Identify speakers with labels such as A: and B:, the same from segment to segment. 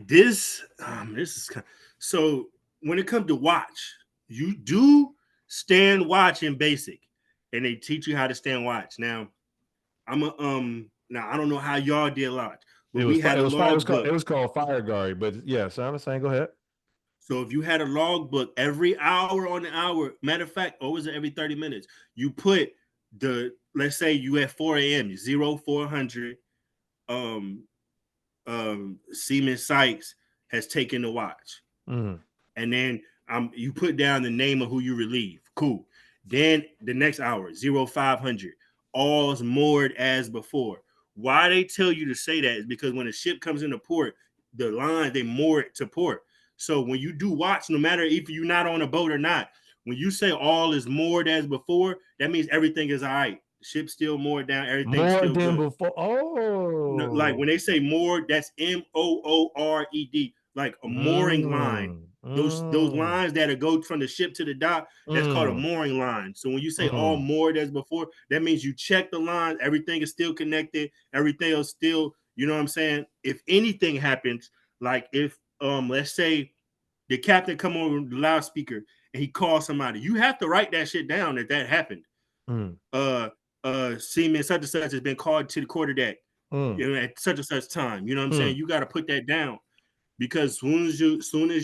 A: this is so when it comes to watch, you do stand watch in basic, and they teach you how to stand watch. Now now I don't know how y'all did watch, but we had a log book.
B: It was called Fire Guard, but yeah, so I'm saying, go ahead.
A: So if you had a log book every hour on the hour, matter of fact, or was it every 30 minutes? You put let's say you at 4 a.m. 0400 Seaman Sykes has taken the watch.
B: Mm-hmm.
A: And then you put down the name of who you relieve. Cool. Then the next hour, 0500, all's moored as before. Why they tell you to say that is because when a ship comes into port, the line, they moor it to port. So when you do watch, no matter if you're not on a boat or not, when you say all is moored as before, that means everything is all right. The ship's still moored down, everything's
B: More
A: still
B: than
A: good.
B: before. Oh,
A: Like when they say moored, that's moored, like a mooring line. Those lines that go from the ship to the dock, that's called a mooring line. So when you say all moored as before, that means you check the line, everything is still connected, everything is still, you know what I'm saying? If anything happens, like if let's say the captain come over the loudspeaker and he calls somebody, you have to write that shit down that happened. Seaman such and such has been called to the quarterdeck. You know, at such and such time. You know what I'm saying? You got to put that down because soon as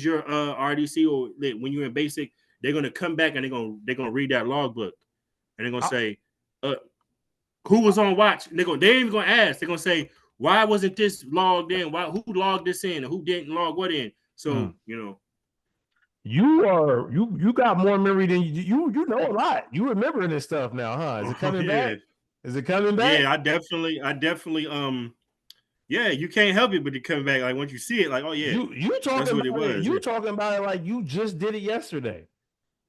A: your RDC or when you're in basic, they're gonna come back and they're gonna read that logbook and they're gonna say, who was on watch? They ain't even gonna ask. They're gonna say, why wasn't this logged in? Who logged this in? And who didn't log what in? So you know.
B: You got more memory than you know a lot. You remembering this stuff now, huh? Is it coming back? Is it coming back?
A: Yeah, I definitely yeah, you can't help it but to come back. Like once you see it, like, oh yeah,
B: you talking
A: that's what
B: about
A: it was.
B: You talking about it like you just did it yesterday.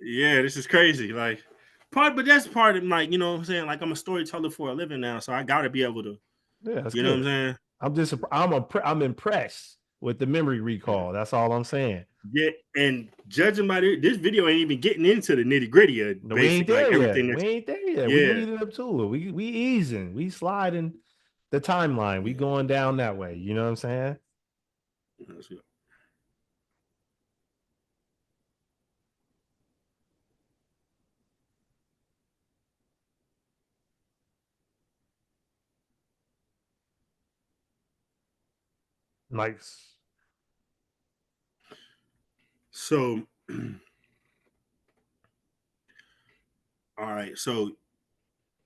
A: Yeah, this is crazy. Like but that's part of, like, you know what I'm saying? Like I'm a storyteller for a living now, so I gotta be able to.
B: Yeah, that's
A: you know what I'm saying?
B: I'm impressed with the memory recall. That's all I'm saying.
A: Yeah, and judging by this video ain't even getting into the nitty gritty of
B: we ain't there
A: like
B: yet.
A: everything.
B: We ain't there yet.
A: Yeah.
B: We leading up to it. We easing. We sliding the timeline. We going down that way. You know what I'm saying? Nice.
A: So, all right. So,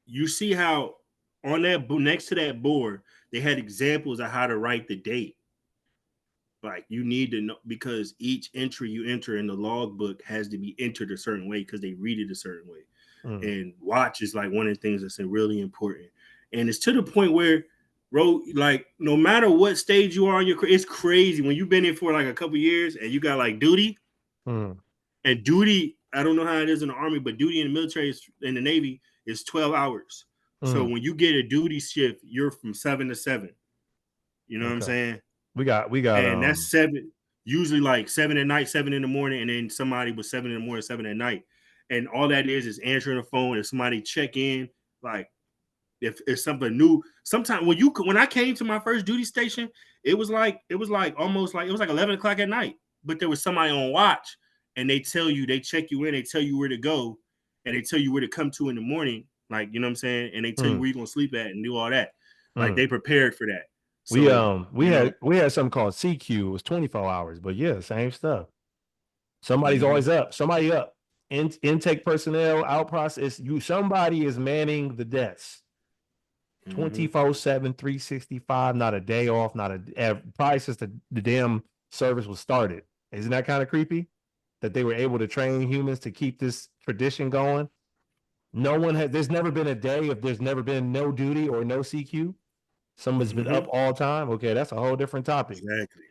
A: you see how on that next to that board they had examples of how to write the date. Like you need to know because each entry you enter in the logbook has to be entered a certain way because they read it a certain way. And watch is like one of the things that's really important. And it's to the point where, bro, like no matter what stage you are in your career, it's crazy when you've been in for like a couple years and you got like duty. And duty, I don't know how it is in the Army, but duty in the military in the Navy is 12 hours. So when you get a duty shift, you're from 7 to 7. You know what I'm saying?
B: We got,
A: and that's 7, usually like 7 at night, 7 in the morning, and then somebody was 7 in the morning, 7 at night. And all that is answering the phone. If somebody check in, like if something new. Sometimes when I came to my first duty station, it was like almost like it was like 11 o'clock at night, but there was somebody on watch, and they check you in, they tell you where to go, and they tell you where to come to in the morning, like, you know what I'm saying, and they tell you where you're gonna sleep at and do all that. Like they prepared for that.
B: So, we had something called CQ. It was 24 hours, but yeah, same stuff. Somebody's always up. Somebody up. Intake personnel, out process. Somebody is manning the desk. 24/7, 365, not a day off, probably since the damn service was started. Isn't that kind of creepy? That they were able to train humans to keep this tradition going. There's never been a day if there's never been no duty or no CQ. Someone's been up all time. Okay, that's a whole different topic.
A: Exactly.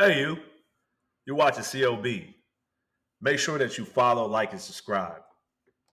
C: Hey, you're watching C.O.B. Make sure that you follow, like, and subscribe.